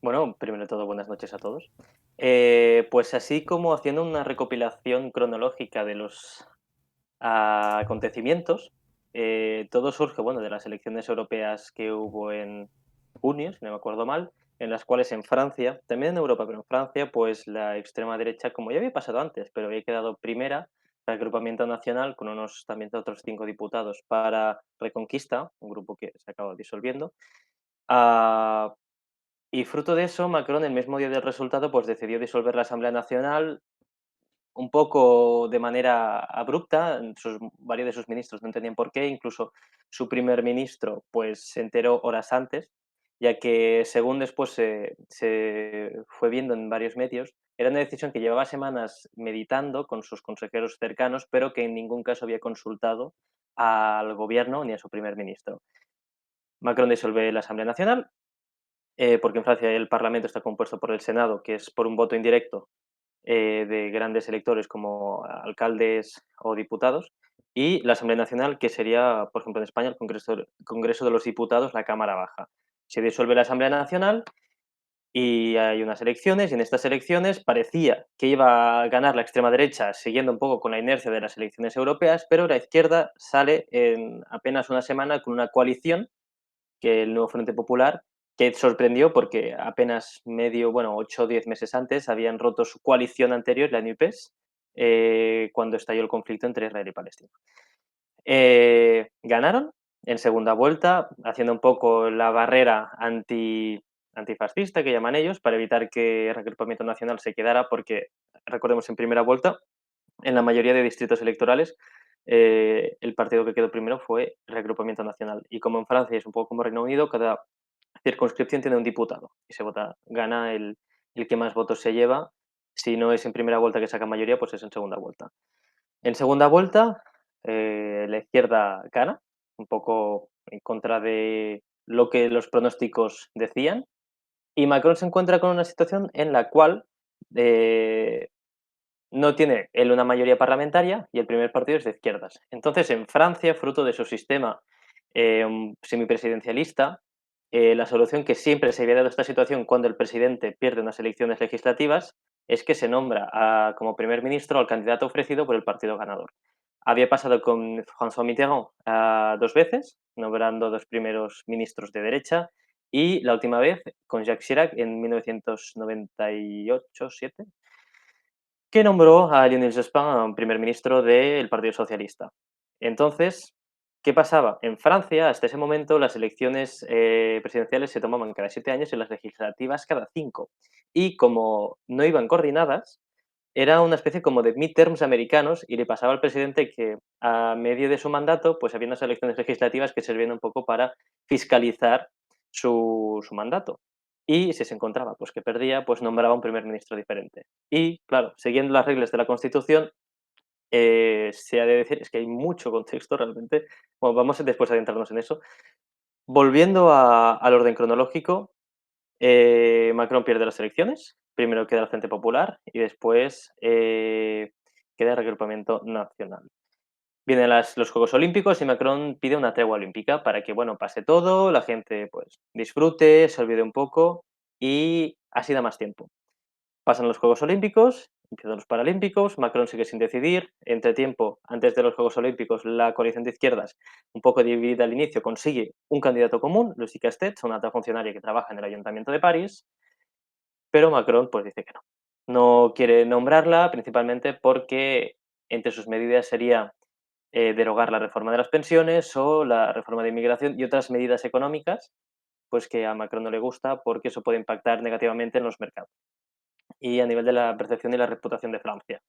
Bueno, primero de todo, buenas noches a todos. Pues así como haciendo una recopilación cronológica de los acontecimientos, todo surge, bueno, de las elecciones europeas que hubo en junio, si no me acuerdo mal, en las cuales en Francia, también en Europa, pero en Francia, pues la extrema derecha, como ya había pasado antes, pero había quedado primera, el agrupamiento nacional, con unos también otros 5 diputados para Reconquista, un grupo que se acaba disolviendo, ah, y fruto de eso, Macron, el mismo día del resultado, pues decidió disolver la Asamblea Nacional un poco de manera abrupta. Varios de sus ministros no entendían por qué, incluso su primer ministro pues se enteró horas antes, ya que según después se fue viendo en varios medios, era una decisión que llevaba semanas meditando con sus consejeros cercanos, pero que en ningún caso había consultado al gobierno ni a su primer ministro. Macron disolve la Asamblea Nacional, porque en Francia el Parlamento está compuesto por el Senado, que es por un voto indirecto de grandes electores como alcaldes o diputados, y la Asamblea Nacional, que sería, por ejemplo, en España, el Congreso de los Diputados, la Cámara Baja. Se disuelve la Asamblea Nacional y hay unas elecciones, y en estas elecciones parecía que iba a ganar la extrema derecha, siguiendo un poco con la inercia de las elecciones europeas, pero la izquierda sale en apenas una semana con una coalición que el nuevo Frente Popular, que sorprendió porque apenas medio, bueno, 8 o 10 meses antes habían roto su coalición anterior, la NUPES, cuando estalló el conflicto entre Israel y Palestina. Ganaron en segunda vuelta, haciendo un poco la barrera antifascista que llaman ellos, para evitar que el reagrupamiento nacional se quedara, porque recordemos en primera vuelta, en la mayoría de distritos electorales, el partido que quedó primero fue el Reagrupamiento Nacional. Y como en Francia es un poco como Reino Unido, cada circunscripción tiene un diputado y se vota, gana el que más votos se lleva. Si no es en primera vuelta que saca mayoría, pues es en segunda vuelta. En segunda vuelta, la izquierda gana, un poco en contra de lo que los pronósticos decían, y Macron se encuentra con una situación en la cual eh, no tiene él una mayoría parlamentaria y el primer partido es de izquierdas. Entonces, en Francia, fruto de su sistema semipresidencialista, la solución que siempre se había dado a esta situación cuando el presidente pierde unas elecciones legislativas es que se nombra como primer ministro al candidato ofrecido por el partido ganador. Había pasado con François Mitterrand 2 veces, nombrando 2 primeros ministros de derecha, y la última vez con Jacques Chirac en 1998-7, que nombró a Lionel Jospin primer ministro del Partido Socialista. Entonces, ¿qué pasaba? En Francia, hasta ese momento, las elecciones presidenciales se tomaban cada 7 años y las legislativas cada 5. Y como no iban coordinadas, era una especie como de midterms americanos, y le pasaba al presidente que a medio de su mandato pues había unas elecciones legislativas que servían un poco para fiscalizar su mandato. Y si se encontraba pues que perdía, pues nombraba un primer ministro diferente. Y claro, siguiendo las reglas de la Constitución, se ha de decir, es que hay mucho contexto realmente. Bueno, vamos después a adentrarnos en eso. Volviendo al orden cronológico, Macron pierde las elecciones, primero queda el Frente Popular y después queda el Reagrupamiento Nacional. Vienen los Juegos Olímpicos y Macron pide una tregua olímpica para que, bueno, pase todo, la gente pues disfrute, se olvide un poco y así da más tiempo. Pasan los Juegos Olímpicos, empiezan los Paralímpicos, Macron sigue sin decidir. Entre tiempo, antes de los Juegos Olímpicos, la coalición de izquierdas, un poco dividida al inicio, consigue un candidato común, Lucie Castet, una alta funcionaria que trabaja en el Ayuntamiento de París, pero Macron pues dice que no. No quiere nombrarla, principalmente porque entre sus medidas sería derogar la reforma de las pensiones o la reforma de inmigración y otras medidas económicas, pues que a Macron no le gusta porque eso puede impactar negativamente en los mercados y a nivel de la percepción y la reputación de Francia.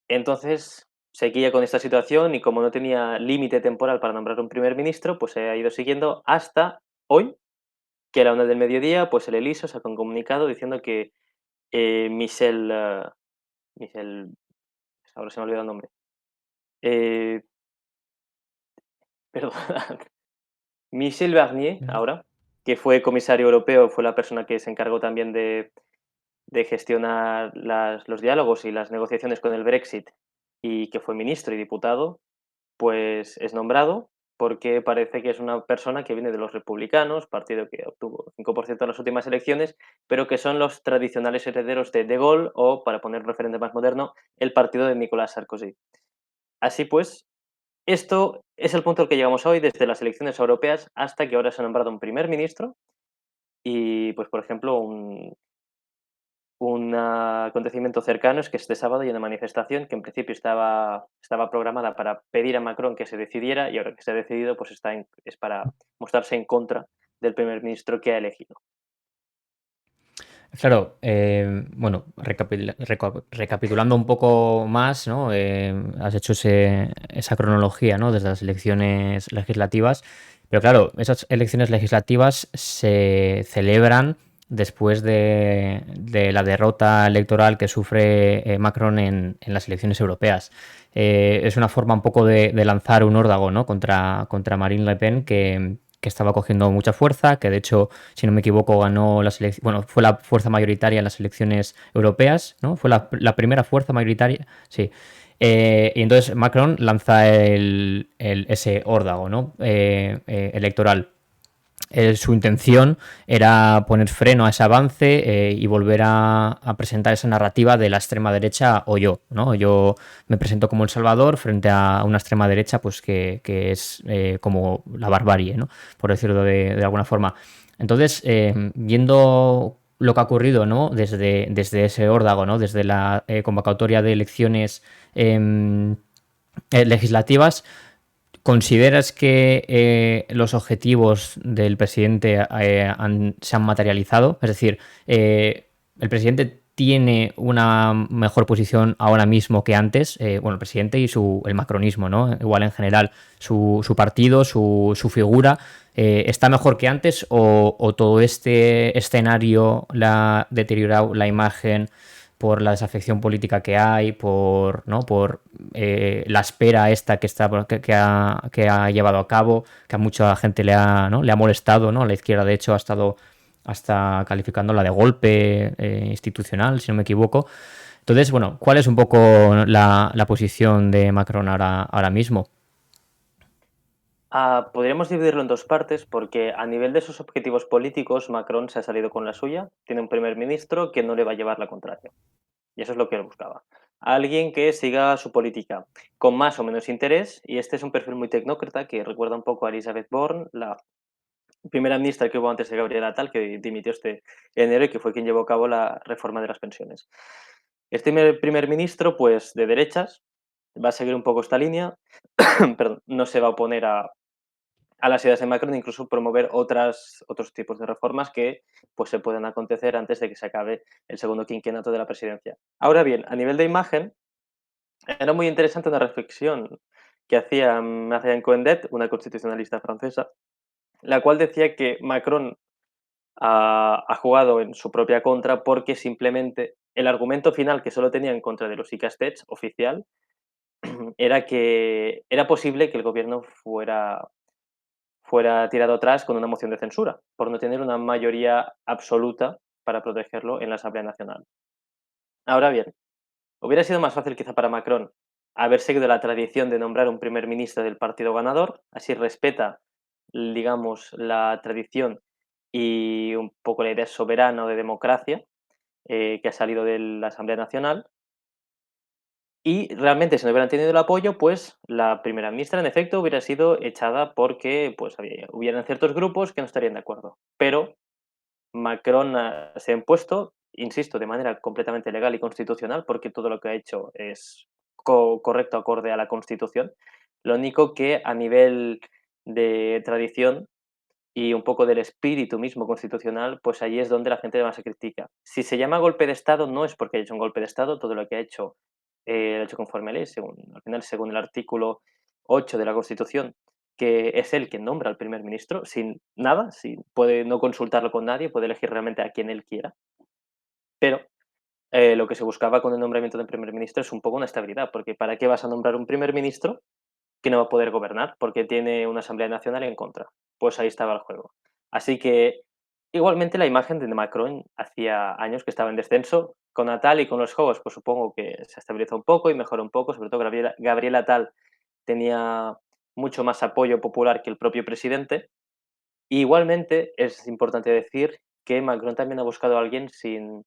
Entonces, seguía con esta situación y como no tenía límite temporal para nombrar un primer ministro, pues se ha ido siguiendo hasta hoy, que a la 1 del mediodía, pues el Eliso sacó un comunicado diciendo que Michel, ahora se me ha olvidado el nombre, eh, perdón, Michel Barnier, Mm. ahora, que fue comisario europeo, fue la persona que se encargó también de gestionar los diálogos y las negociaciones con el Brexit y que fue ministro y diputado, pues es nombrado porque parece que es una persona que viene de los republicanos, partido que obtuvo 5% en las últimas elecciones, pero que son los tradicionales herederos de Gaulle o, para poner un referente más moderno, el partido de Nicolas Sarkozy. Así pues, esto es el punto al que llegamos hoy, desde las elecciones europeas hasta que ahora se ha nombrado un primer ministro y, pues, por ejemplo, un acontecimiento cercano es que este sábado hay una manifestación que en principio estaba programada para pedir a Macron que se decidiera y ahora que se ha decidido, pues es para mostrarse en contra del primer ministro que ha elegido. Claro, bueno, recapitulando un poco más, ¿no? Has hecho esa cronología, ¿no? Desde las elecciones legislativas, pero claro, esas elecciones legislativas se celebran después de la derrota electoral que sufre Macron en las elecciones europeas. Es una forma un poco de lanzar un órdago, ¿no? Contra Marine Le Pen que estaba cogiendo mucha fuerza, que de hecho, si no me equivoco, ganó las elecciones, bueno, fue la fuerza mayoritaria en las elecciones europeas, ¿no? Fue la primera fuerza mayoritaria, sí. Y entonces Macron lanza ese órdago, ¿no? Electoral. Su intención era poner freno a ese avance y volver a presentar esa narrativa de la extrema derecha o yo, ¿no? Yo me presento como El Salvador frente a una extrema derecha pues que es como la barbarie, ¿no? Por decirlo de alguna forma. Entonces, viendo lo que ha ocurrido, ¿no? Desde ese órdago, ¿no? Desde la convocatoria de elecciones legislativas, ¿consideras que los objetivos del presidente se han materializado? Es decir, el presidente tiene una mejor posición ahora mismo que antes. Bueno, el presidente y el macronismo, ¿no? Igual en general, su partido, su figura, ¿está mejor que antes o todo este escenario le ha deteriorado la imagen por la desafección política que hay, por la espera esta que ha llevado a cabo, que a mucha gente le ha molestado, ¿no? La izquierda, de hecho, ha estado hasta calificándola de golpe institucional, si no me equivoco. Entonces, bueno, ¿cuál es un poco la posición de Macron ahora mismo? Podríamos dividirlo en dos partes porque a nivel de sus objetivos políticos, Macron se ha salido con la suya, tiene un primer ministro que no le va a llevar la contraria. Y eso es lo que él buscaba. Alguien que siga su política con más o menos interés, y este es un perfil muy tecnócrata que recuerda un poco a Elizabeth Borne, la primera ministra que hubo antes de Gabriela Attal, que dimitió este enero y que fue quien llevó a cabo la reforma de las pensiones. Este primer ministro, pues de derechas, va a seguir un poco esta línea, perdón, no se va a oponer a las ideas de Macron, incluso promover otros tipos de reformas que pues, se pueden acontecer antes de que se acabe el segundo quinquenio de la presidencia. Ahora bien, a nivel de imagen, era muy interesante una reflexión que hacía Marianne Cohendet, una constitucionalista francesa, la cual decía que Macron ha jugado en su propia contra porque simplemente el argumento final que solo tenía en contra de los ICASTEX oficial era que era posible que el gobierno fuera tirado atrás con una moción de censura, por no tener una mayoría absoluta para protegerlo en la Asamblea Nacional. Ahora bien, hubiera sido más fácil quizá para Macron haber seguido la tradición de nombrar un primer ministro del partido ganador, así respeta, digamos, la tradición y un poco la idea soberana o de democracia que ha salido de la Asamblea Nacional. Y realmente, si no hubieran tenido el apoyo, pues la primera ministra, en efecto, hubiera sido echada porque pues, hubieran ciertos grupos que no estarían de acuerdo. Pero Macron se ha impuesto, insisto, de manera completamente legal y constitucional, porque todo lo que ha hecho es correcto, acorde a la Constitución. Lo único que a nivel de tradición y un poco del espíritu mismo constitucional, pues ahí es donde la gente más se critica. Si se llama golpe de Estado, no es porque haya hecho un golpe de Estado, todo lo que ha hecho lo ha hecho conforme a ley, al final, según el artículo 8 de la Constitución, que es él quien nombra al primer ministro, sin nada, puede no consultarlo con nadie, puede elegir realmente a quien él quiera, pero lo que se buscaba con el nombramiento del primer ministro es un poco una estabilidad, porque ¿para qué vas a nombrar un primer ministro que no va a poder gobernar porque tiene una Asamblea Nacional en contra? Pues ahí estaba el juego. Así que igualmente la imagen de Macron hacía años que estaba en descenso. Con Natal y con los juegos, pues supongo que se estabilizó un poco y mejoró un poco, sobre todo Gabriela Attal tenía mucho más apoyo popular que el propio presidente. Igualmente, es importante decir que Macron también ha buscado a alguien sin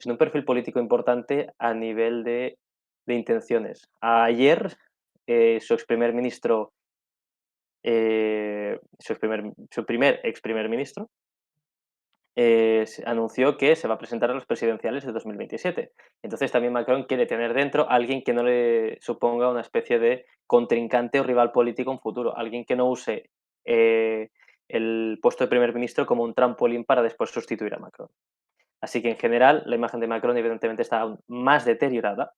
un perfil político importante a nivel de intenciones. Ayer, su ex primer ministro, su primer ex primer ministro, anunció que se va a presentar a las presidenciales de 2027. Entonces también Macron quiere tener dentro a alguien que no le suponga una especie de contrincante o rival político en futuro, alguien que no use eh, el puesto de primer ministro como un trampolín para después sustituir a Macron. Así que en general la imagen de Macron evidentemente está aún más deteriorada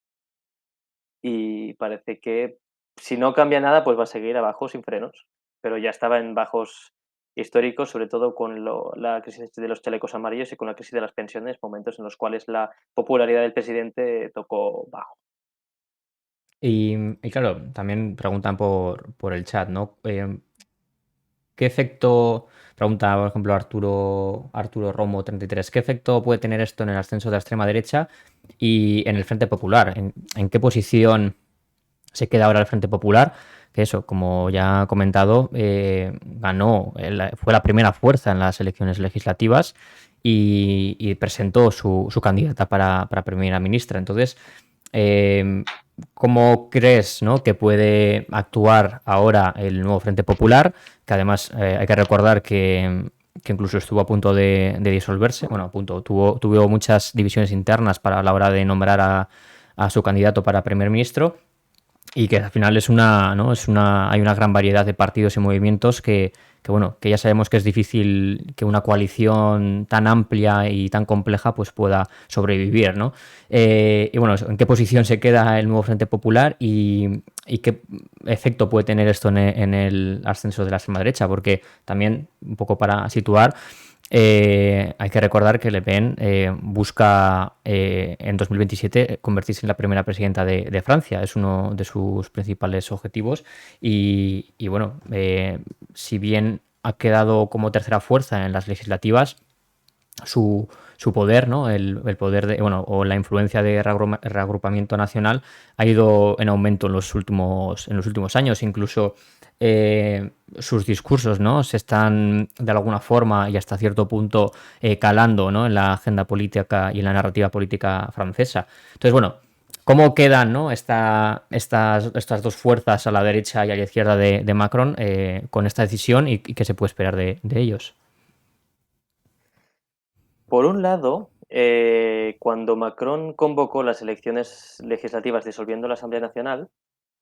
y parece que si no cambia nada pues va a seguir abajo sin frenos, pero ya estaba en bajos históricos, sobre todo con la crisis de los chalecos amarillos y con la crisis de las pensiones, momentos en los cuales la popularidad del presidente tocó bajo. Y claro, también preguntan por el chat, ¿no? ¿Qué efecto, pregunta por ejemplo Arturo Romo 33, qué efecto puede tener esto en el ascenso de la extrema derecha y en el Frente Popular? ¿En qué posición se queda ahora el Frente Popular? Que eso, como ya ha comentado, ganó, fue la primera fuerza en las elecciones legislativas y presentó su candidata para primera ministra. Entonces, eh, ¿cómo crees, ¿no?, que puede actuar ahora el nuevo Frente Popular? Que además hay que recordar que incluso estuvo a punto de disolverse. Bueno, a punto, tuvo muchas divisiones internas para la hora de nombrar a su candidato para primer ministro y que al final es una, ¿no? Hay una gran variedad de partidos y movimientos bueno, que ya sabemos que es difícil que una coalición tan amplia y tan compleja pues pueda sobrevivir, ¿no? Y bueno, ¿en qué posición se queda el nuevo Frente Popular y qué efecto puede tener esto en el ascenso de la extrema derecha? Porque también, un poco para situar, hay que recordar que Le Pen busca en 2027 convertirse en la primera presidenta de Francia. Es uno de sus principales objetivos. Bueno, si bien ha quedado como tercera fuerza en las legislativas, su poder, ¿no? El poder de, bueno, o la influencia de reagrupamiento nacional ha ido en aumento en los últimos años. Incluso sus discursos, ¿no?, se están de alguna forma y hasta cierto punto calando, ¿no?, en la agenda política y en la narrativa política francesa. Entonces, bueno, ¿cómo quedan, ¿no?, estas dos fuerzas a la derecha y a la izquierda de Macron con esta decisión y qué se puede esperar de ellos? Por un lado, cuando Macron convocó las elecciones legislativas disolviendo la Asamblea Nacional,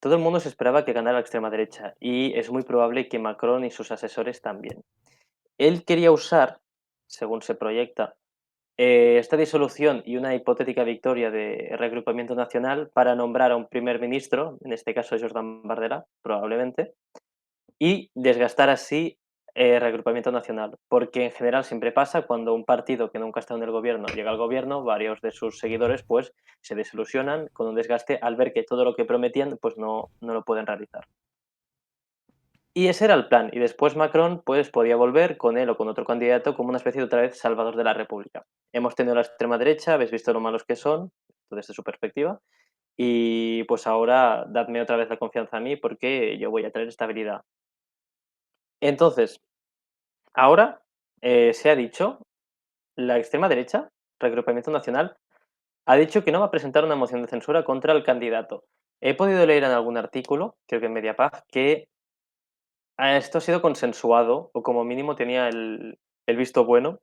todo el mundo se esperaba que ganara la extrema derecha y es muy probable que Macron y sus asesores también. Él quería usar, según se proyecta, esta disolución y una hipotética victoria de reagrupamiento nacional para nombrar a un primer ministro, en este caso Jordan Bardella, probablemente, y desgastar así reagrupamiento nacional. Porque en general siempre pasa cuando un partido que nunca ha estado en el gobierno llega al gobierno, varios de sus seguidores pues se desilusionan con un desgaste al ver que todo lo que prometían pues no lo pueden realizar. Y ese era el plan. Y después Macron pues podía volver con él o con otro candidato como una especie de otra vez salvador de la República. Hemos tenido la extrema derecha, habéis visto lo malos que son, desde su perspectiva, y pues ahora dadme otra vez la confianza a mí porque yo voy a traer estabilidad. Entonces, ahora se ha dicho, la extrema derecha, Reagrupamiento Nacional, ha dicho que no va a presentar una moción de censura contra el candidato. He podido leer en algún artículo, creo que en Mediapag, que esto ha sido consensuado, o como mínimo tenía el visto bueno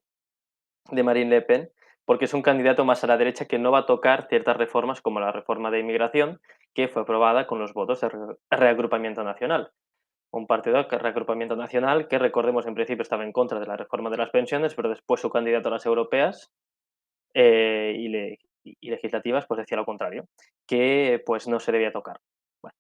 de Marine Le Pen, porque es un candidato más a la derecha que no va a tocar ciertas reformas como la reforma de inmigración, que fue aprobada con los votos de Reagrupamiento Nacional. Un partido que Reagrupamiento Nacional que, recordemos, en principio estaba en contra de la reforma de las pensiones, pero después su candidato a las europeas y legislativas pues decía lo contrario, que pues no se debía tocar. Bueno.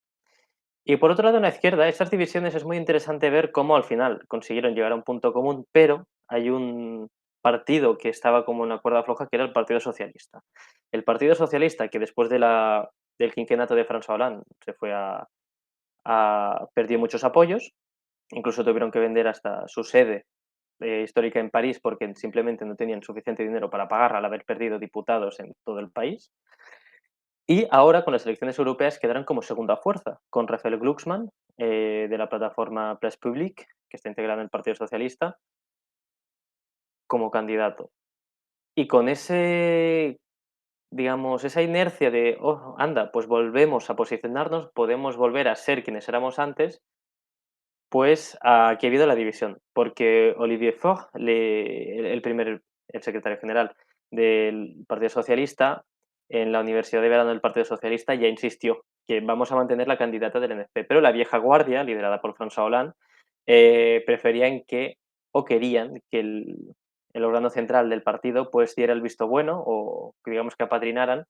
Y por otro lado, en la izquierda, estas divisiones es muy interesante ver cómo al final consiguieron llegar a un punto común, pero hay un partido que estaba como en una cuerda floja, que era el Partido Socialista. El Partido Socialista, que después del quinquenio de François Hollande se fue perdió muchos apoyos, incluso tuvieron que vender hasta su sede histórica en París porque simplemente no tenían suficiente dinero para pagarla al haber perdido diputados en todo el país. Y ahora con las elecciones europeas quedaron como segunda fuerza, con Rafael Glucksmann de la plataforma Place Publique, que está integrada en el Partido Socialista, como candidato. Y con digamos, esa inercia de, oh, anda, pues volvemos a posicionarnos, podemos volver a ser quienes éramos antes, pues aquí ha habido la división, porque Olivier Faure, el secretario general del Partido Socialista, en la Universidad de Verano del Partido Socialista ya insistió que vamos a mantener la candidata del NFP, pero la vieja guardia, liderada por François Hollande, preferían que, o querían que el órgano central del partido pues diera el visto bueno o digamos que apadrinaran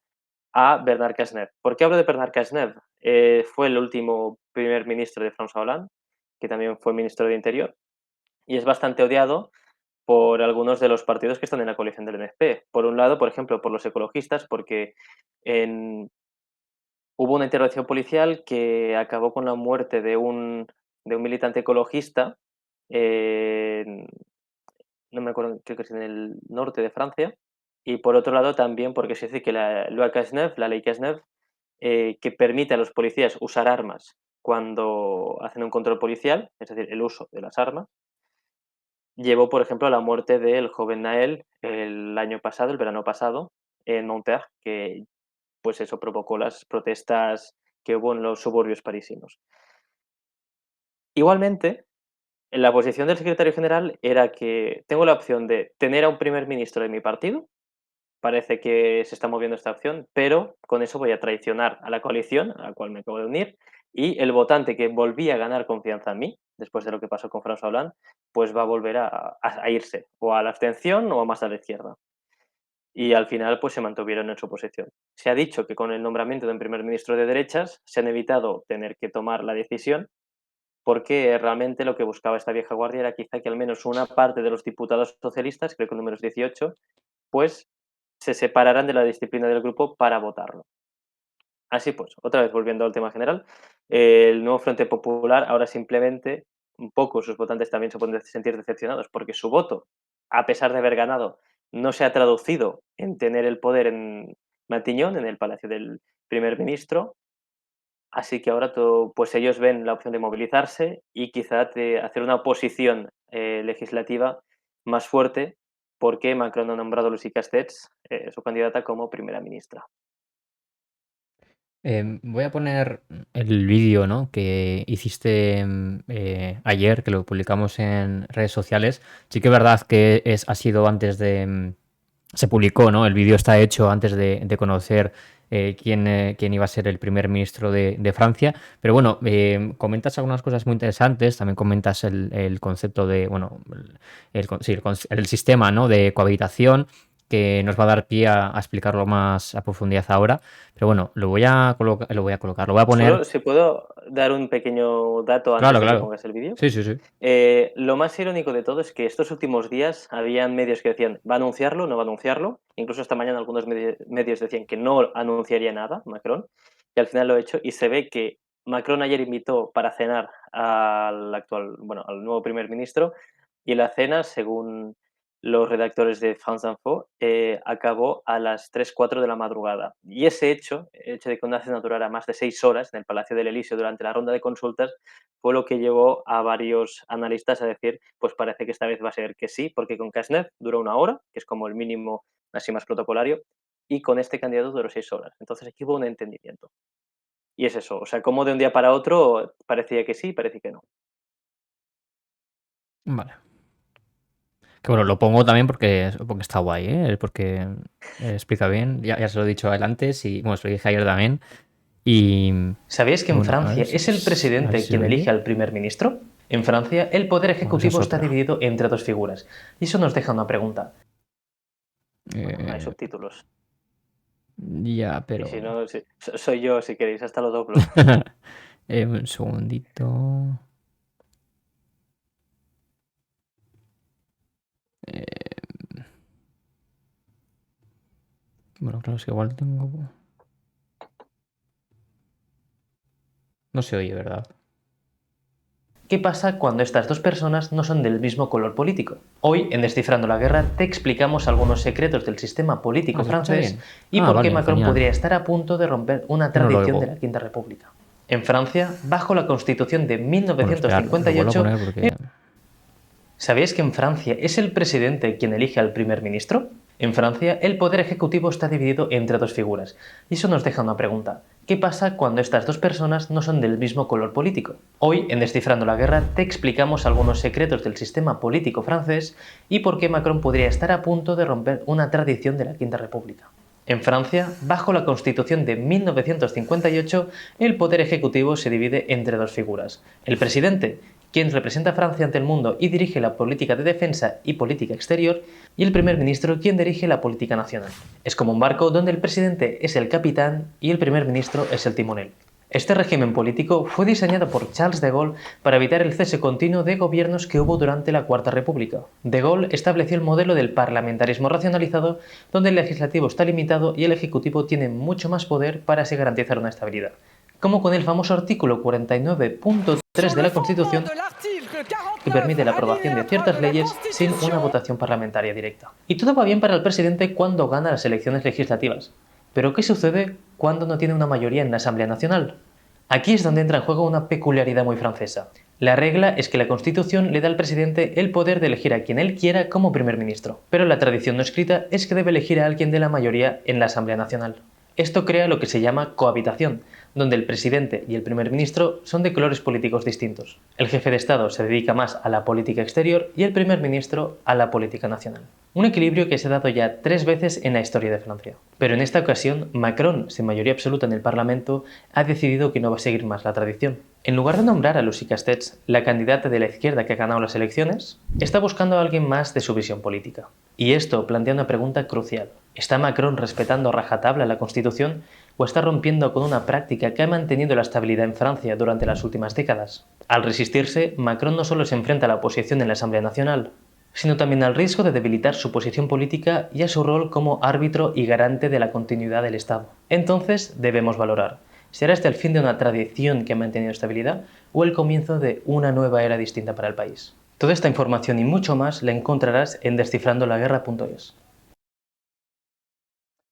a Bernard Cazeneuve. ¿Por qué hablo de Bernard Cazeneuve? Fue el último primer ministro de François Hollande, que también fue ministro de Interior, y es bastante odiado por algunos de los partidos que están en la coalición del NFP. Por un lado, por ejemplo, por los ecologistas, porque en, hubo una intervención policial que acabó con la muerte de un militante ecologista, en, no me acuerdo, creo que es en el norte de Francia, y por otro lado también porque se dice que la loi Cazeneuve, la ley Cazeneuve, que permite a los policías usar armas cuando hacen un control policial, es decir, el uso de las armas, llevó, por ejemplo, a la muerte del joven Nael el año pasado, el verano pasado, en Nanterre, que pues eso provocó las protestas que hubo en los suburbios parisinos. Igualmente, en la posición del secretario general era que tengo la opción de tener a un primer ministro de mi partido, parece que se está moviendo esta opción, pero con eso voy a traicionar a la coalición a la cual me acabo de unir y el votante que volvía a ganar confianza en mí, después de lo que pasó con François Hollande, pues va a volver a irse o a la abstención o más a la izquierda. Y al final pues se mantuvieron en su posición. Se ha dicho que con el nombramiento de un primer ministro de derechas se han evitado tener que tomar la decisión porque realmente lo que buscaba esta vieja guardia era quizá que al menos una parte de los diputados socialistas, creo que el número es 18, pues se separaran de la disciplina del grupo para votarlo. Así pues, otra vez volviendo al tema general, el nuevo Frente Popular ahora simplemente, un poco sus votantes también se pueden sentir decepcionados porque su voto, a pesar de haber ganado, no se ha traducido en tener el poder en Matignon, en el palacio del primer ministro. Así que ahora pues ellos ven la opción de movilizarse y quizá de hacer una oposición legislativa más fuerte porque Macron ha nombrado a Lucie Castells, su candidata, como primera ministra. Voy a poner el vídeo, ¿no?, que hiciste, ayer, que lo publicamos en redes sociales. Sí que es verdad que ha sido antes de, se publicó, ¿no? El vídeo está hecho antes de conocer quién iba a ser el primer ministro de Francia. Pero bueno, comentas algunas cosas muy interesantes. También comentas el concepto de, bueno, sí, el sistema, ¿no?, de cohabitación, que nos va a dar pie a explicarlo más a profundidad ahora. Pero bueno, lo voy a poner. Solo si puedo dar un pequeño dato antes Claro, de que claro. pongas el vídeo. Sí, sí, sí. Lo más irónico de todo es que estos últimos días habían medios que decían, ¿va a anunciarlo? ¿No va a anunciarlo? Incluso esta mañana algunos medios decían que no anunciaría nada Macron, y al final lo ha hecho, y se ve que Macron ayer invitó para cenar bueno, al nuevo primer ministro, y la cena, según los redactores de France Info, acabó a las 3 4 de la madrugada. Y ese hecho, el hecho de que una cena durara más de 6 horas en el Palacio del Elíseo durante la ronda de consultas, fue lo que llevó a varios analistas a decir, pues parece que esta vez va a ser que sí, porque con Cazeneuve duró 1 hora, que es como el mínimo así más protocolario, y con este candidato duró 6 horas. Entonces aquí hubo un entendimiento. Y es eso, o sea, como de un día para otro parecía que sí, parecía que no. Vale. Que bueno, lo pongo también porque está guay, ¿eh? Porque explica bien. Ya se lo he dicho a él antes y bueno, se lo dije ayer también. Y ¿Sabéis que en bueno, Francia es el a ver presidente si se quien ve elige bien. al primer ministro? En Francia, el poder Bueno, esa es ejecutivo está otra. dividido entre dos figuras. Y eso nos deja una pregunta. Bueno, no hay Eh, subtítulos. ya, Y pero. si no, soy yo, si queréis, hasta lo doblo. Un segundito. Eh, bueno, claro, es que igual tengo. No se oye, ¿verdad? ¿Qué pasa cuando estas dos personas no son del mismo color político? Hoy, en Descifrando la Guerra, te explicamos algunos secretos del sistema político Ah, ¿se escucha francés bien? y Ah, por qué vale, Macron genial. podría estar a punto de romper una Yo no lo tradición de oigo. la Quinta República. En Francia, bajo la Constitución de Bueno, esperar, lo vuelvo a 1958, poner porque... ¿sabéis que en Francia es el presidente quien elige al primer ministro? En Francia, el poder ejecutivo está dividido entre dos figuras, y eso nos deja una pregunta. ¿Qué pasa cuando estas dos personas no son del mismo color político? Hoy, en Descifrando la Guerra, te explicamos algunos secretos del sistema político francés y por qué Macron podría estar a punto de romper una tradición de la Quinta República. En Francia, bajo la Constitución de 1958, el poder ejecutivo se divide entre dos figuras. El presidente, quien representa a Francia ante el mundo y dirige la política de defensa y política exterior, y el primer ministro, quien dirige la política nacional. Es como un barco donde el presidente es el capitán y el primer ministro es el timonel. Este régimen político fue diseñado por Charles de Gaulle para evitar el cese continuo de gobiernos que hubo durante la Cuarta República. De Gaulle estableció el modelo del parlamentarismo racionalizado, donde el legislativo está limitado y el ejecutivo tiene mucho más poder para así garantizar una estabilidad. Como con el famoso artículo 49.3 de la Constitución, que permite la aprobación de ciertas leyes sin una votación parlamentaria directa. Y todo va bien para el presidente cuando gana las elecciones legislativas. Pero ¿qué sucede cuando no tiene una mayoría en la Asamblea Nacional? Aquí es donde entra en juego una peculiaridad muy francesa. La regla es que la Constitución le da al presidente el poder de elegir a quien él quiera como primer ministro, pero la tradición no escrita es que debe elegir a alguien de la mayoría en la Asamblea Nacional. Esto crea lo que se llama cohabitación, donde el presidente y el primer ministro son de colores políticos distintos. El jefe de Estado se dedica más a la política exterior y el primer ministro a la política nacional. Un equilibrio que se ha dado ya 3 veces en la historia de Francia. Pero en esta ocasión, Macron, sin mayoría absoluta en el Parlamento, ha decidido que no va a seguir más la tradición. En lugar de nombrar a Lucie Castex, la candidata de la izquierda que ha ganado las elecciones, está buscando a alguien más de su visión política. Y esto plantea una pregunta crucial. ¿Está Macron respetando a rajatabla la Constitución o está rompiendo con una práctica que ha mantenido la estabilidad en Francia durante las últimas décadas? Al resistirse, Macron no solo se enfrenta a la oposición en la Asamblea Nacional, sino también al riesgo de debilitar su posición política y a su rol como árbitro y garante de la continuidad del Estado. Entonces, debemos valorar, ¿será este el fin de una tradición que ha mantenido estabilidad o el comienzo de una nueva era distinta para el país? Toda esta información y mucho más la encontrarás en descifrandolaguerra.es.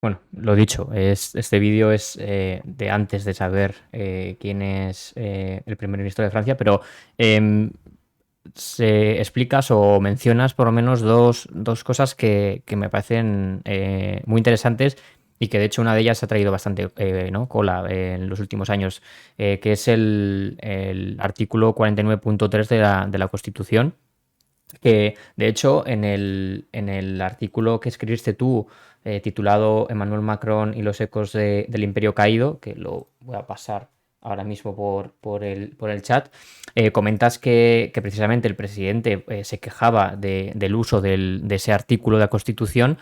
Bueno, lo dicho, este vídeo es de antes de saber quién es el primer ministro de Francia, pero em, se explicas o mencionas por lo menos dos cosas que me parecen muy interesantes y que de hecho una de ellas ha traído bastante ¿no? cola en los últimos años, que es el artículo 49.3 de la Constitución, que de hecho en el artículo que escribiste tú, titulado Emmanuel Macron y los ecos del Imperio Caído, que lo voy a pasar ahora mismo por el chat, comentas que precisamente el presidente se quejaba del uso de ese artículo de la Constitución,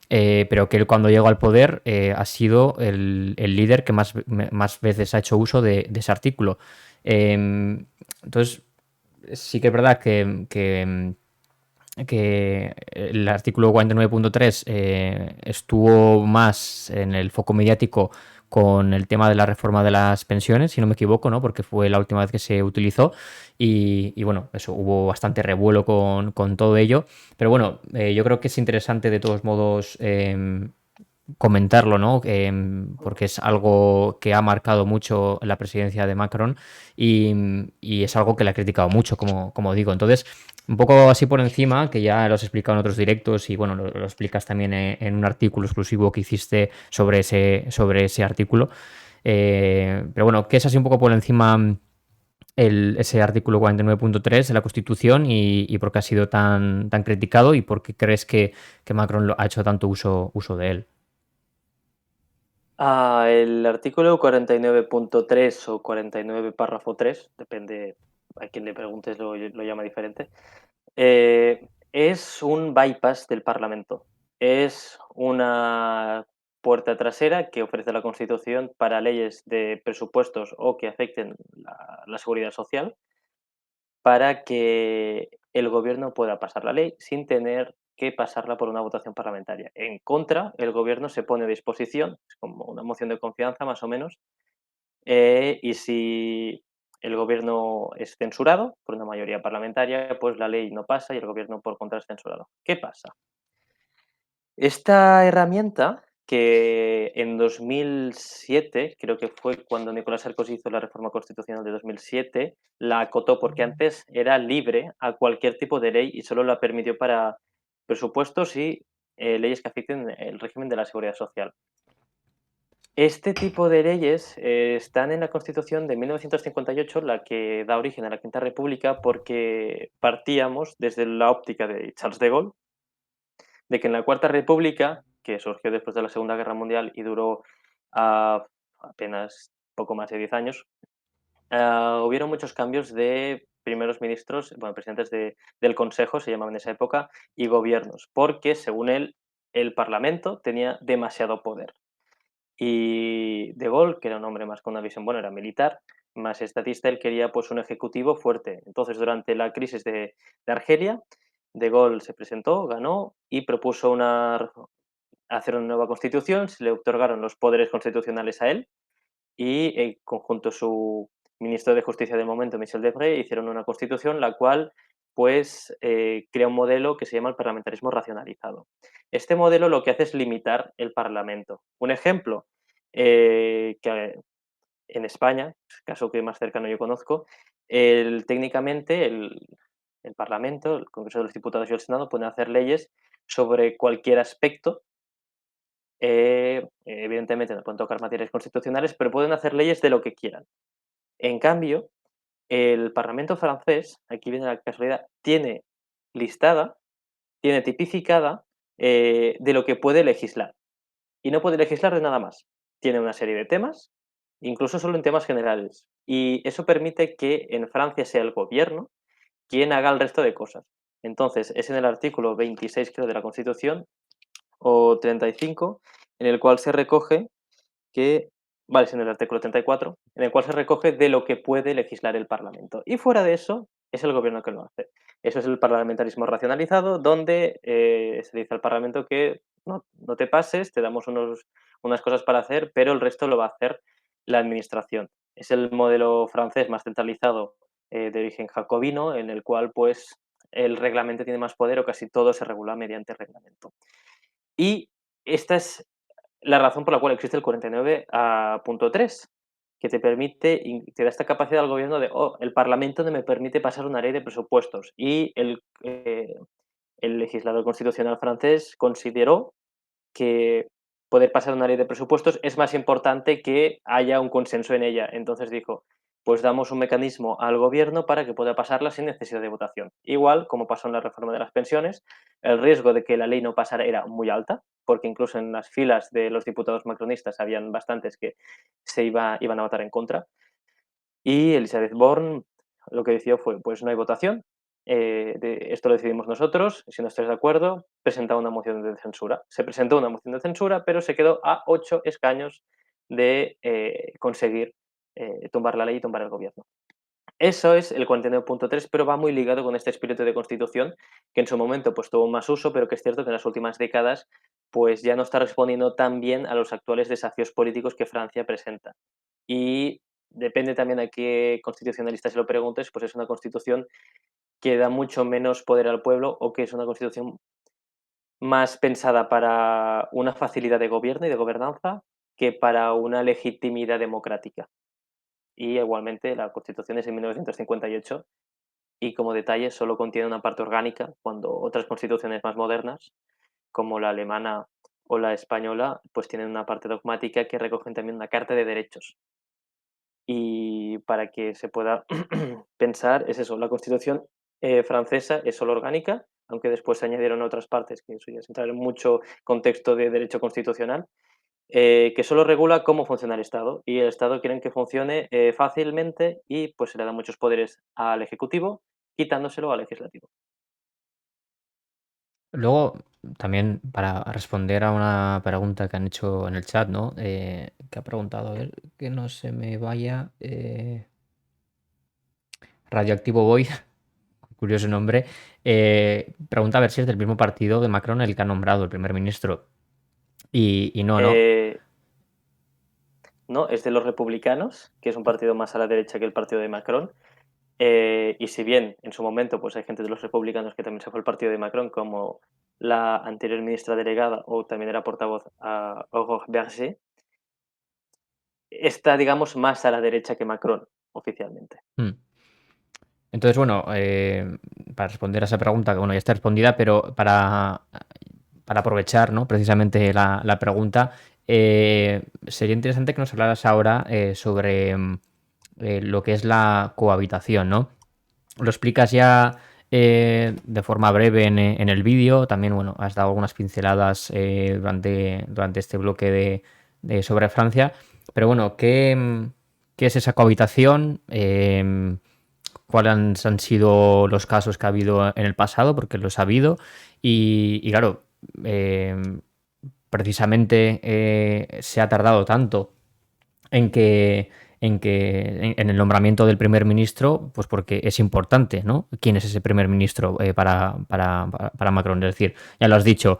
pero que él cuando llegó al poder ha sido el líder que más veces ha hecho uso de ese artículo. Entonces, sí que es verdad que el artículo 49.3 estuvo más en el foco mediático con el tema de la reforma de las pensiones, si no me equivoco, ¿no? Porque fue la última vez que se utilizó y bueno, eso, hubo bastante revuelo con todo ello. Pero bueno, yo creo que es interesante de todos modos comentarlo, ¿no? Porque es algo que ha marcado mucho la presidencia de Macron y es algo que le ha criticado mucho, como digo. Entonces, un poco así por encima, que ya lo has explicado en otros directos y bueno, lo explicas también en un artículo exclusivo que hiciste sobre ese artículo. Pero bueno, que es así un poco por encima ese artículo 49.3 de la Constitución y por qué ha sido tan criticado y por qué crees que Macron ha hecho tanto uso de él. El artículo 49.3 o 49 párrafo 3, depende a quien le preguntes, lo llama diferente, es un bypass del Parlamento. Es una puerta trasera que ofrece la Constitución para leyes de presupuestos o que afecten la seguridad social, para que el gobierno pueda pasar la ley sin tener que pasarla por una votación parlamentaria. En contra, el gobierno se pone a disposición, es como una moción de confianza más o menos, y si el gobierno es censurado por una mayoría parlamentaria, pues la ley no pasa y el gobierno por contra es censurado. ¿Qué pasa? Esta herramienta que en 2007, creo que fue cuando Nicolás Sarkozy hizo la reforma constitucional de 2007, la acotó porque antes era libre a cualquier tipo de ley y solo la permitió para presupuestos y leyes que afecten el régimen de la seguridad social. Este tipo de leyes están en la Constitución de 1958, la que da origen a la Quinta República, porque partíamos desde la óptica de Charles de Gaulle, de que en la Cuarta República, que surgió después de la Segunda Guerra Mundial y duró apenas poco más de 10 años, hubieron muchos cambios de primeros ministros, bueno, presidentes del Consejo, se llamaban en esa época, y gobiernos, porque según él, el Parlamento tenía demasiado poder. Y De Gaulle, que era un hombre más con una visión, bueno, era militar, más estatista, él quería pues un ejecutivo fuerte. Entonces, durante la crisis de Argelia, De Gaulle se presentó, ganó y propuso hacer una nueva constitución, se le otorgaron los poderes constitucionales a él y en conjunto su ministro de Justicia del momento, Michel Debré, hicieron una constitución la cual pues crea un modelo que se llama el parlamentarismo racionalizado. Este modelo lo que hace es limitar el Parlamento. Un ejemplo, que en España, caso que más cercano yo conozco, técnicamente el Parlamento, el Congreso de los Diputados y el Senado pueden hacer leyes sobre cualquier aspecto. Evidentemente no pueden tocar materias constitucionales, pero pueden hacer leyes de lo que quieran. En cambio, el Parlamento francés, aquí viene la casualidad, listada, tiene tipificada de lo que puede legislar. Y no puede legislar de nada más. Tiene una serie de temas, incluso solo en temas generales. Y eso permite que en Francia sea el gobierno quien haga el resto de cosas. Entonces, es en el artículo 26, creo, de la Constitución, o 35, en el cual se recoge que, vale, es en el artículo 34, en el cual se recoge de lo que puede legislar el Parlamento. Y fuera de eso, es el gobierno que lo hace. Eso es el parlamentarismo racionalizado, donde se dice al Parlamento que no te pases, te damos unas cosas para hacer, pero el resto lo va a hacer la administración. Es el modelo francés más centralizado de origen jacobino, en el cual pues el reglamento tiene más poder o casi todo se regula mediante reglamento. Y esta es la razón por la cual existe el 49.3, que te permite y te da esta capacidad al gobierno de, oh, el Parlamento no me permite pasar una ley de presupuestos. Y el legislador constitucional francés consideró que poder pasar una ley de presupuestos es más importante que haya un consenso en ella. Entonces dijo, pues damos un mecanismo al gobierno para que pueda pasarla sin necesidad de votación. Igual, como pasó en la reforma de las pensiones, el riesgo de que la ley no pasara era muy alta, porque incluso en las filas de los diputados macronistas habían bastantes que iban a votar en contra. Y Elizabeth Borne lo que decidió fue, pues no hay votación, esto lo decidimos nosotros, si no estáis de acuerdo, presenta una moción de censura. Se presentó una moción de censura, pero se quedó a 8 escaños de conseguir tumbar la ley y tumbar el gobierno. Eso es el 49.3, pero va muy ligado con este espíritu de constitución que en su momento pues tuvo más uso, pero que es cierto que en las últimas décadas pues ya no está respondiendo tan bien a los actuales desafíos políticos que Francia presenta. Y depende también a qué constitucionalista se lo preguntes, pues es una constitución que da mucho menos poder al pueblo o que es una constitución más pensada para una facilidad de gobierno y de gobernanza que para una legitimidad democrática. Y igualmente la constitución es de 1958 y como detalle solo contiene una parte orgánica cuando otras constituciones más modernas, como la alemana o la española, pues tienen una parte dogmática que recogen también una carta de derechos. Y para que se pueda pensar, es eso, la Constitución francesa es solo orgánica, aunque después se añadieron otras partes, que eso ya es entrar en mucho contexto de derecho constitucional, que solo regula cómo funciona el Estado. Y el Estado quieren que funcione fácilmente y pues se le da muchos poderes al Ejecutivo, quitándoselo al Legislativo. Luego, también para responder a una pregunta que han hecho en el chat, ¿no? Que ha preguntado, a ver, que no se me vaya. Radioactivo Boy, curioso nombre. Pregunta a ver si es del mismo partido de Macron el que ha nombrado el primer ministro. Y no, ¿no? Eh, no, es de los republicanos, que es un partido más a la derecha que el partido de Macron. Y si bien en su momento pues hay gente de los republicanos que también se fue al partido de Macron, como la anterior ministra delegada, o también era portavoz, Aurore Berger, está, digamos, más a la derecha que Macron, oficialmente. Mm. Entonces, bueno, para responder a esa pregunta, que bueno, ya está respondida, pero para aprovechar, ¿no? Precisamente la pregunta, sería interesante que nos hablaras ahora sobre lo que es la cohabitación, ¿no? Lo explicas ya de forma breve en el vídeo, también, bueno, has dado algunas pinceladas durante este bloque sobre Francia, pero bueno, ¿qué es esa cohabitación? ¿Cuáles han sido los casos que ha habido en el pasado? Porque los ha habido. Y claro, eh, precisamente se ha tardado tanto en que, en el nombramiento del primer ministro, pues porque es importante, ¿no? ¿Quién es ese primer ministro para Macron? Es decir, ya lo has dicho,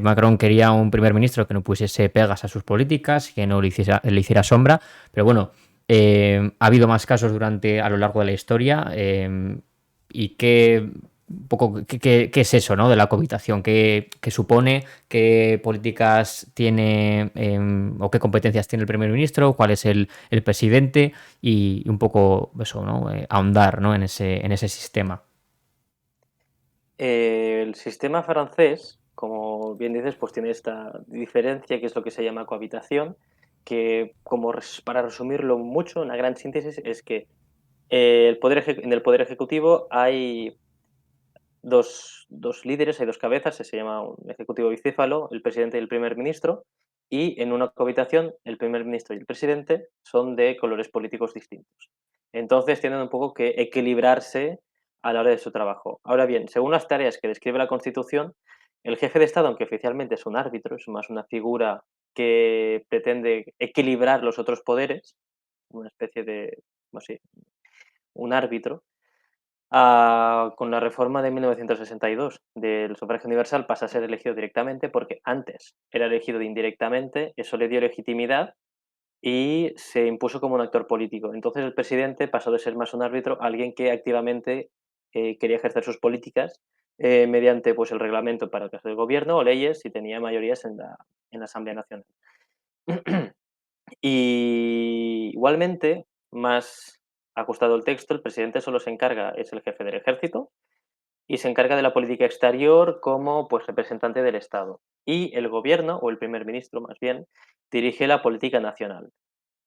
Macron quería un primer ministro que no pusiese pegas a sus políticas, que no le hiciera sombra, pero bueno, ha habido más casos a lo largo de la historia y un poco, ¿qué es eso, ¿no? De la cohabitación? ¿Qué supone? ¿Qué políticas tiene o qué competencias tiene el primer ministro? ¿Cuál es el presidente? Y un poco eso, ¿no? Ahondar, ¿no? En ese sistema. El sistema francés, como bien dices, pues tiene esta diferencia, que es lo que se llama cohabitación, que para resumirlo mucho, una gran síntesis es que en el poder ejecutivo hay dos líderes, hay dos cabezas, se llama un ejecutivo bicéfalo, el presidente y el primer ministro, y en una cohabitación el primer ministro y el presidente son de colores políticos distintos. Entonces tienen un poco que equilibrarse a la hora de su trabajo. Ahora bien, según las tareas que describe la Constitución, el jefe de Estado, aunque oficialmente es un árbitro, es más una figura que pretende equilibrar los otros poderes, una especie de, no sé, un árbitro, con la reforma de 1962 del sufragio universal pasa a ser elegido directamente porque antes era elegido indirectamente, eso le dio legitimidad y se impuso como un actor político. Entonces el presidente pasó de ser más un árbitro a alguien que activamente quería ejercer sus políticas mediante pues, el reglamento para el caso del gobierno o leyes si tenía mayorías en la Asamblea Nacional. Y igualmente, más ajustado el texto, el presidente solo se encarga, es el jefe del ejército, y se encarga de la política exterior como pues, representante del Estado. Y el gobierno, o el primer ministro más bien, dirige la política nacional.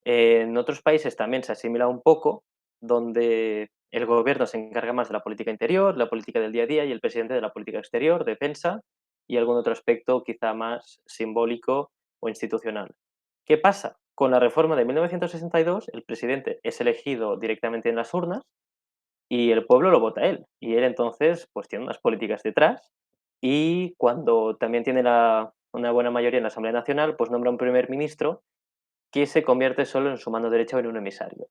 En otros países también se asimila un poco, donde el gobierno se encarga más de la política interior, la política del día a día, y el presidente de la política exterior, defensa y algún otro aspecto quizá más simbólico o institucional. ¿Qué pasa? Con la reforma de 1962, el presidente es elegido directamente en las urnas y el pueblo lo vota a él. Y él entonces, pues tiene unas políticas detrás y cuando también tiene una buena mayoría en la Asamblea Nacional, pues nombra un primer ministro que se convierte solo en su mano derecha o en un emisario.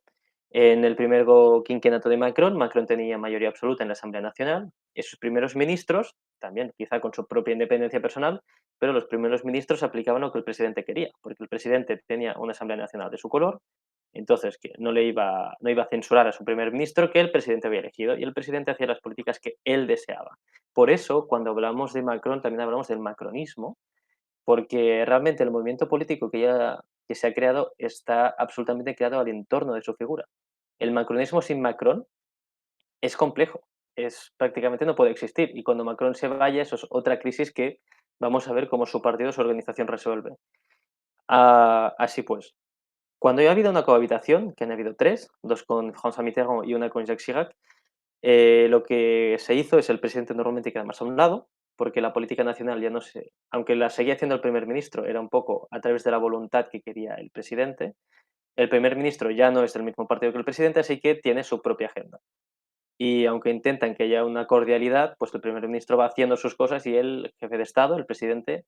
En el primer quinquenio de Macron, Macron tenía mayoría absoluta en la Asamblea Nacional y sus primeros ministros, también quizá con su propia independencia personal, pero los primeros ministros aplicaban lo que el presidente quería, porque el presidente tenía una Asamblea Nacional de su color, entonces que no iba a censurar a su primer ministro que el presidente había elegido y el presidente hacía las políticas que él deseaba. Por eso, cuando hablamos de Macron, también hablamos del macronismo, porque realmente el movimiento político que se ha creado está absolutamente creado al entorno de su figura. El macronismo sin Macron es complejo, prácticamente no puede existir. Y cuando Macron se vaya, eso es otra crisis que vamos a ver cómo su partido, su organización resuelve. Así pues, cuando ha habido una cohabitación, que han habido tres, dos con François Mitterrand y una con Jacques Chirac, lo que se hizo es el presidente normalmente queda más a un lado, porque la política nacional ya no se, aunque la seguía haciendo el primer ministro, era un poco a través de la voluntad que quería el presidente. El primer ministro ya no es del mismo partido que el presidente, así que tiene su propia agenda. Y aunque intentan que haya una cordialidad, pues el primer ministro va haciendo sus cosas y el jefe de Estado, el presidente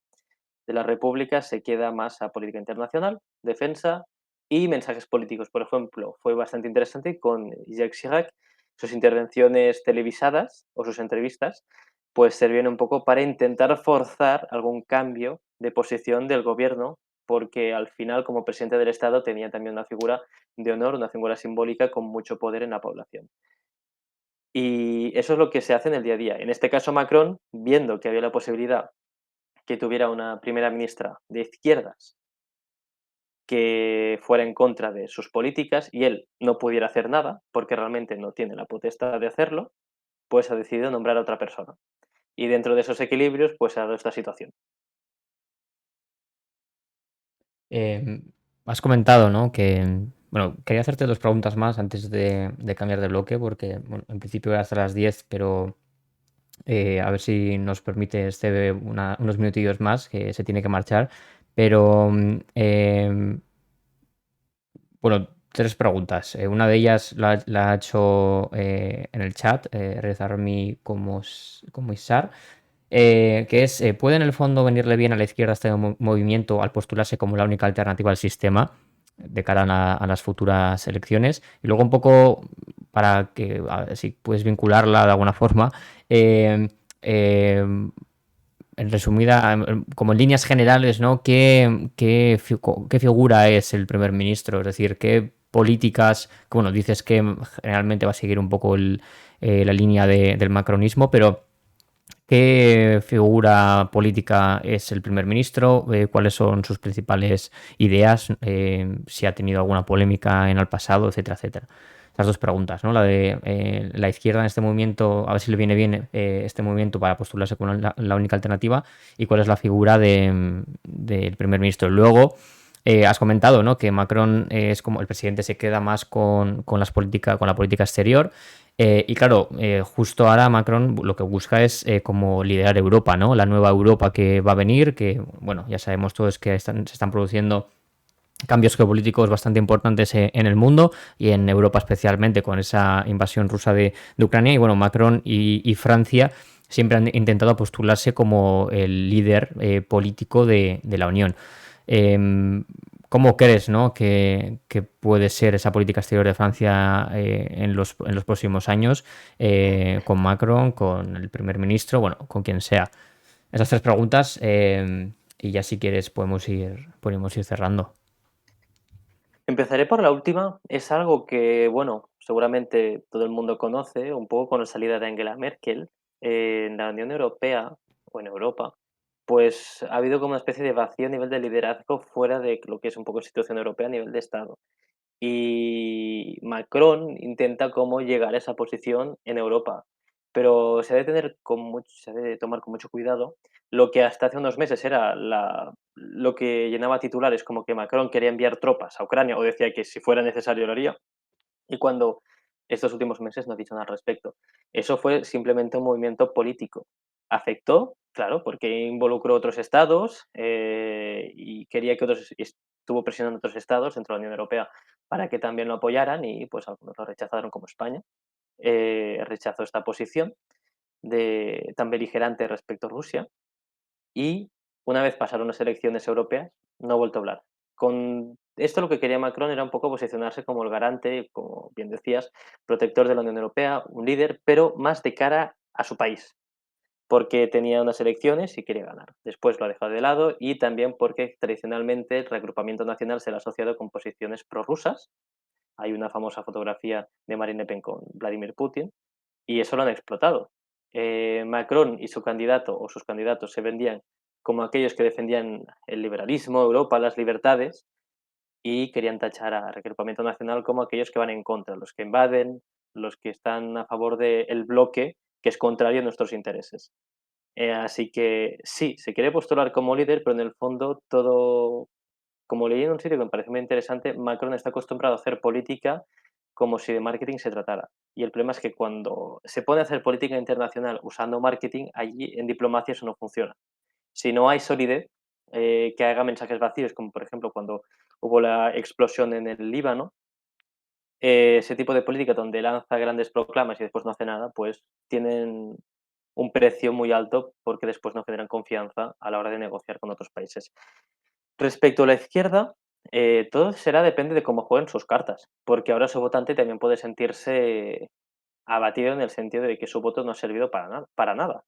de la República, se queda más a política internacional, defensa y mensajes políticos. Por ejemplo, fue bastante interesante con Jacques Chirac, sus intervenciones televisadas o sus entrevistas, pues servían un poco para intentar forzar algún cambio de posición del gobierno, porque al final, como presidente del Estado, tenía también una figura de honor, una figura simbólica con mucho poder en la población. Y eso es lo que se hace en el día a día. En este caso, Macron, viendo que había la posibilidad que tuviera una primera ministra de izquierdas que fuera en contra de sus políticas y él no pudiera hacer nada, porque realmente no tiene la potestad de hacerlo, pues ha decidido nombrar a otra persona. Y dentro de esos equilibrios, pues se ha dado esta situación. Em, Has comentado, ¿no? Que, bueno, quería hacerte 2 preguntas más antes de cambiar de bloque, porque, bueno, en principio era hasta las 10, pero, a ver si nos permite unos minutillos más, que se tiene que marchar. Pero, bueno, 3 preguntas. Una de ellas la ha hecho, en el chat, Rezarmi Comoisar, que es, ¿puede en el fondo venirle bien a la izquierda este movimiento al postularse como la única alternativa al sistema de cara a las futuras elecciones? Y luego un poco, para que, a ver si puedes vincularla de alguna forma, eh, eh, en resumida, como en líneas generales, ¿no? ¿Qué figura es el primer ministro? Es decir, ¿qué políticas, que, bueno, dices que generalmente va a seguir un poco la línea del macronismo, pero ¿qué figura política es el primer ministro? ¿Cuáles son sus principales ideas? Si ha tenido alguna polémica en el pasado, etcétera, etcétera. Estas 2 preguntas, ¿no? La de la izquierda en este movimiento, a ver si le viene bien este movimiento para postularse como la única alternativa, y cuál es la figura del primer ministro. Luego, has comentado, ¿no? Que Macron es como el presidente, se queda más con la política exterior. Y claro, justo ahora Macron lo que busca es como liderar Europa, ¿no? La nueva Europa que va a venir, que, bueno, ya sabemos todos que se están produciendo cambios geopolíticos bastante importantes en el mundo y en Europa especialmente con esa invasión rusa de Ucrania. Y bueno, Macron y Francia siempre han intentado postularse como el líder político de la Unión. Eh, ¿Cómo crees, ¿no? Que puede ser esa política exterior de Francia en los próximos años, con Macron, con el primer ministro, bueno, con quien sea? Esas 3 preguntas, y ya si quieres podemos ir cerrando. Empezaré por la última. Es algo que, bueno, seguramente todo el mundo conoce, un poco con la salida de Angela Merkel en la Unión Europea o en Europa, pues ha habido como una especie de vacío a nivel de liderazgo fuera de lo que es un poco situación europea a nivel de Estado. Y Macron intenta como llegar a esa posición en Europa, pero se debe tomar con mucho cuidado lo que hasta hace unos meses era lo que llenaba titulares como que Macron quería enviar tropas a Ucrania o decía que si fuera necesario lo haría, y cuando estos últimos meses no ha dicho nada al respecto. Eso fue simplemente un movimiento político. Afectó, claro, porque involucró a otros estados y quería que estuvo presionando a otros estados dentro de la Unión Europea para que también lo apoyaran y pues algunos lo rechazaron como España. Rechazó esta posición tan beligerante respecto a Rusia y una vez pasaron las elecciones europeas, no ha vuelto a hablar. Con esto lo que quería Macron era un poco posicionarse como el garante, como bien decías, protector de la Unión Europea, un líder, pero más de cara a su país, porque tenía unas elecciones y quería ganar. Después lo ha dejado de lado y también porque tradicionalmente el reagrupamiento nacional se le ha asociado con posiciones prorrusas. Hay una famosa fotografía de Marine Le Pen con Vladimir Putin y eso lo han explotado. Macron y su candidato o sus candidatos se vendían como aquellos que defendían el liberalismo, Europa, las libertades, y querían tachar a Reagrupamiento Nacional como aquellos que van en contra, los que invaden, los que están a favor del bloque que es contrario a nuestros intereses. Así que sí, se quiere postular como líder, pero en el fondo todo, como leí en un sitio que me parece muy interesante, Macron está acostumbrado a hacer política como si de marketing se tratara. Y el problema es que cuando se pone a hacer política internacional usando marketing, allí en diplomacia eso no funciona. Si no hay solidez que haga mensajes vacíos, como por ejemplo cuando hubo la explosión en el Líbano, ese tipo de política donde lanza grandes proclamas y después no hace nada, pues tienen un precio muy alto porque después no generan confianza a la hora de negociar con otros países. Respecto a la izquierda, todo será depende de cómo jueguen sus cartas, porque ahora su votante también puede sentirse abatido en el sentido de que su voto no ha servido para nada.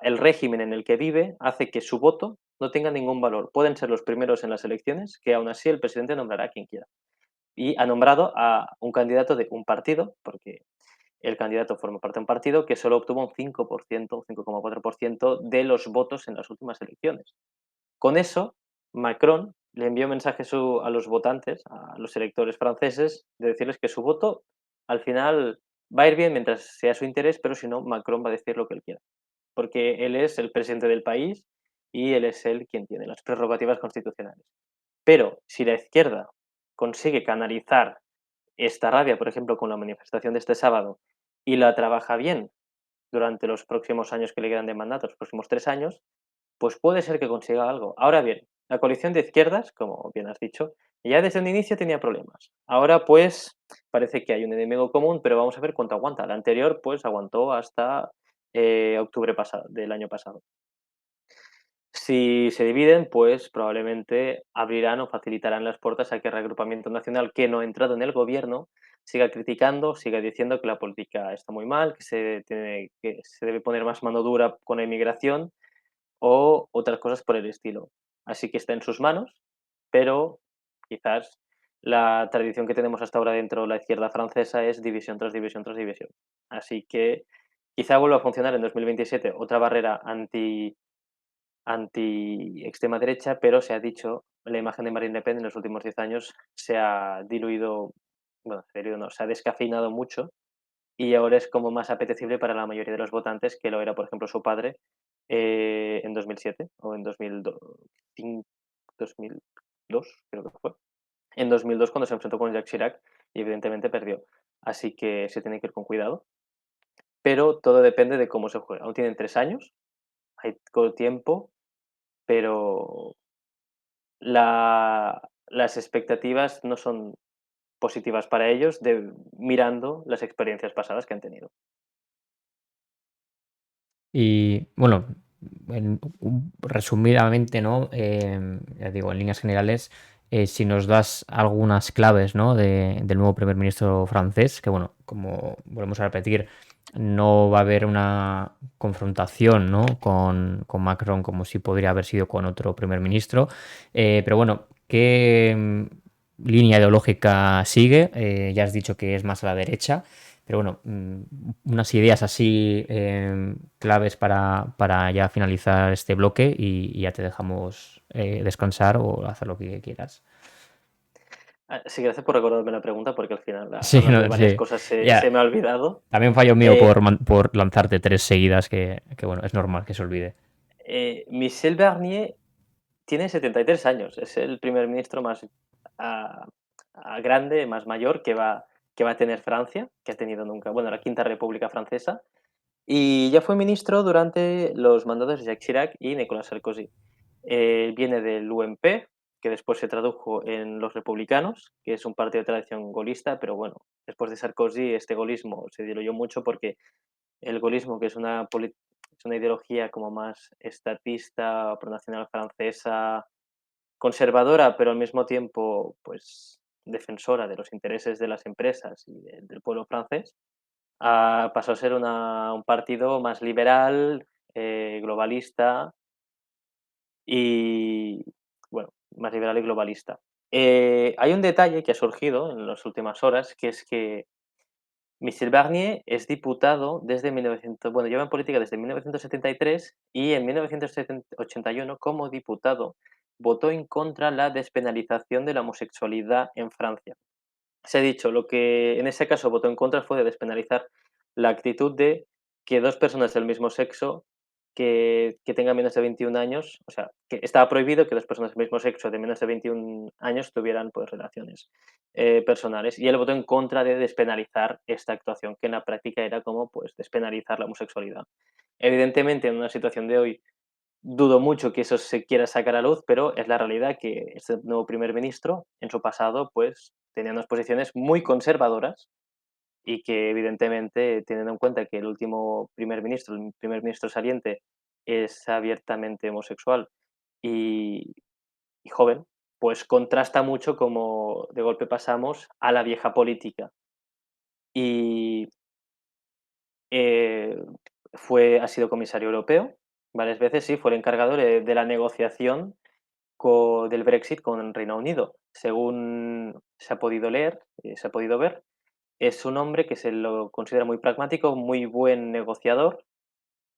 El régimen en el que vive hace que su voto no tenga ningún valor. Pueden ser los primeros en las elecciones, que aún así el presidente nombrará a quien quiera. Y ha nombrado a un candidato de un partido, porque el candidato forma parte de un partido que solo obtuvo un 5%, un 5,4% de los votos en las últimas elecciones. Con eso, Macron le envió un mensaje a los votantes, a los electores franceses, de decirles que su voto al final va a ir bien mientras sea su interés, pero si no, Macron va a decir lo que él quiera. Porque él es el presidente del país y él es él quien tiene las prerrogativas constitucionales. Pero si la izquierda consigue canalizar esta rabia, por ejemplo, con la manifestación de este sábado, y la trabaja bien durante los próximos años que le quedan de mandato, los próximos 3 años, pues puede ser que consiga algo. Ahora bien, la coalición de izquierdas, como bien has dicho, ya desde un inicio tenía problemas. Ahora, pues, parece que hay un enemigo común, pero vamos a ver cuánto aguanta. La anterior, pues, aguantó hasta octubre pasado, del año pasado. Si se dividen, pues probablemente abrirán o facilitarán las puertas a que el reagrupamiento nacional que no ha entrado en el gobierno siga criticando, siga diciendo que la política está muy mal, que se debe poner más mano dura con la inmigración o otras cosas por el estilo. Así que está en sus manos, pero quizás la tradición que tenemos hasta ahora dentro de la izquierda francesa es división tras división tras división. Así que quizá vuelva a funcionar en 2027 otra barrera anti-extrema derecha, pero se ha dicho, la imagen de Marine Le Pen en los últimos 10 años se ha diluido, bueno, diluido no, se ha descafeinado mucho y ahora es como más apetecible para la mayoría de los votantes que lo era, por ejemplo, su padre en 2007 o en 2002, 2002 creo que fue. En 2002 cuando se enfrentó con Jacques Chirac y evidentemente perdió. Así que se tiene que ir con cuidado, pero todo depende de cómo se juega. Aún tienen 3 años, hay tiempo, pero las expectativas no son positivas para ellos mirando las experiencias pasadas que han tenido. Y bueno, resumidamente, ¿no? Ya digo, en líneas generales, si nos das algunas claves, ¿no? Del nuevo primer ministro francés, que bueno, como volvemos a repetir, no va a haber una confrontación, ¿no? con Macron como si podría haber sido con otro primer ministro. Pero bueno, ¿qué línea ideológica sigue? Ya has dicho que es más a la derecha. Pero bueno, unas ideas así claves para ya finalizar este bloque y ya te dejamos descansar o hacer lo que quieras. Sí, gracias por recordarme la pregunta, porque al final, Sí, hablando de no, varias sí. cosas, se Ya, me ha olvidado. también fallo mío Eh, por lanzarte tres seguidas que bueno, es normal que se olvide. Michel Barnier tiene 73 años, es el primer ministro más ah, grande, más mayor que va a tener Francia, que ha tenido nunca, bueno, la Quinta República Francesa, y ya fue ministro durante los mandatos de Jacques Chirac y Nicolas Sarkozy. Viene del UMP, que después se tradujo en los Republicanos, que es un partido de tradición golista, pero bueno, después de Sarkozy este golismo se diluyó mucho porque el golismo, que es una ideología como más estatista, pronacional francesa, conservadora, pero al mismo tiempo, pues, defensora de los intereses de las empresas y del pueblo francés, pasó a ser un partido más liberal, globalista y, bueno, más liberal y globalista. Hay un detalle que ha surgido en las últimas horas, que es que Michel Barnier es diputado desde 1900, bueno, lleva en política desde 1973 y en 1981, como diputado, votó en contra la despenalización de la homosexualidad en Francia. Se ha dicho, lo que en ese caso votó en contra fue de despenalizar la actitud de que dos personas del mismo sexo que tengan menos de 21 años, o sea, que estaba prohibido que dos personas del mismo sexo de menos de 21 años tuvieran pues relaciones personales. Y él votó en contra de despenalizar esta actuación, que en la práctica era como pues despenalizar la homosexualidad. Evidentemente, en una situación de hoy, dudo mucho que eso se quiera sacar a luz, pero es la realidad que este nuevo primer ministro, en su pasado, pues tenía unas posiciones muy conservadoras y que evidentemente, teniendo en cuenta que el primer ministro saliente, es abiertamente homosexual y, y joven, pues contrasta mucho como de golpe pasamos a la vieja política. Y eh, ha sido comisario europeo varias veces, sí, fue el encargado de la negociación del Brexit con el Reino Unido, según se ha podido leer, se ha podido ver. es un hombre que se lo considera muy pragmático, muy buen negociador,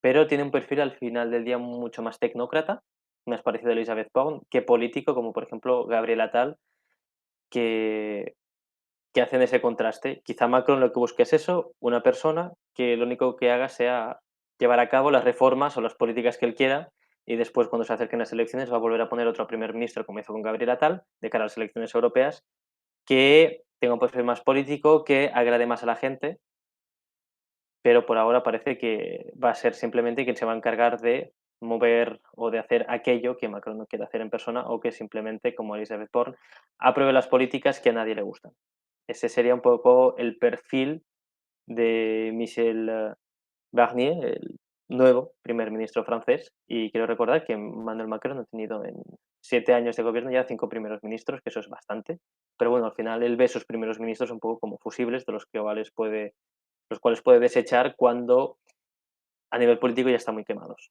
pero tiene un perfil al final del día mucho más tecnócrata, más parecido a Elizabeth Borne, que político, como por ejemplo Gabriel Attal, que hacen ese contraste. Quizá Macron lo que busque es eso, una persona que lo único que haga sea llevar a cabo las reformas o las políticas que él quiera y después, cuando se acerquen las elecciones, va a volver a poner otro primer ministro, como hizo con Gabriel Attal, de cara a las elecciones europeas, que tenga un perfil más político, que agrade más a la gente, pero por ahora parece que va a ser simplemente quien se va a encargar de mover o de hacer aquello que Macron no quiere hacer en persona o que simplemente, como Elizabeth Borne, apruebe las políticas que a nadie le gustan. Ese sería un poco el perfil de Michel Barnier, el nuevo primer ministro francés. Y quiero recordar que Manuel Macron ha tenido en 7 años de gobierno ya 5 primeros ministros, que eso es bastante. Pero bueno, al final él ve sus primeros ministros un poco como fusibles de los cuales puede desechar cuando a nivel político ya están muy quemados.